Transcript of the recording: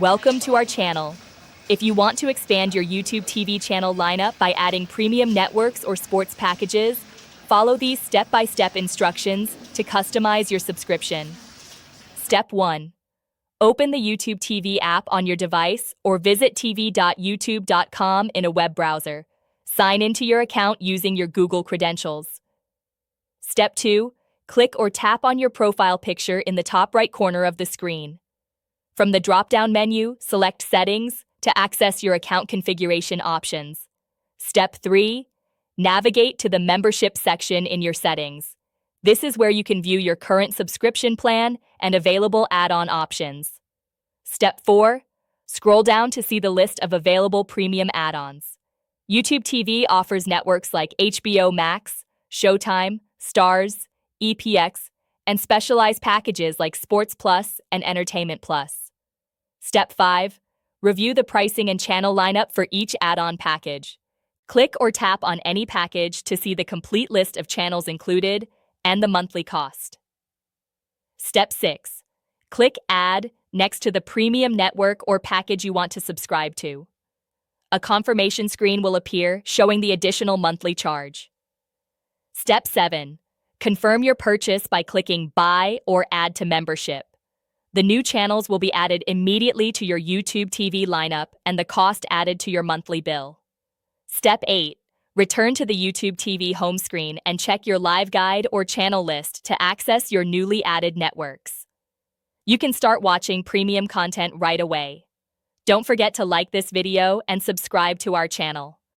Welcome to our channel. If you want to expand your YouTube TV channel lineup by adding premium networks or sports packages, follow these step-by-step instructions to customize your subscription. Step 1. Open the YouTube TV app on your device or visit tv.youtube.com in a web browser. Sign into your account using your Google credentials. Step 2. Click or tap on your profile picture in the top right corner of the screen. From the drop-down menu, select Settings to access your account configuration options. Step 3. Navigate to the Membership section in your settings. This is where you can view your current subscription plan and available add-on options. Step 4. Scroll down to see the list of available premium add-ons. YouTube TV offers networks like HBO Max, Showtime, Stars, EPX, and specialized packages like Sports Plus and Entertainment Plus. Step 5. Review the pricing and channel lineup for each add-on package. Click or tap on any package to see the complete list of channels included and the monthly cost. Step 6. Click Add next to the premium network or package you want to subscribe to. A confirmation screen will appear showing the additional monthly charge. Step 7. Confirm your purchase by clicking Buy or Add to Membership. The new channels will be added immediately to your YouTube TV lineup and the cost added to your monthly bill. Step 8. Return to the YouTube TV home screen and check your live guide or channel list to access your newly added networks. You can start watching premium content right away. Don't forget to like this video and subscribe to our channel.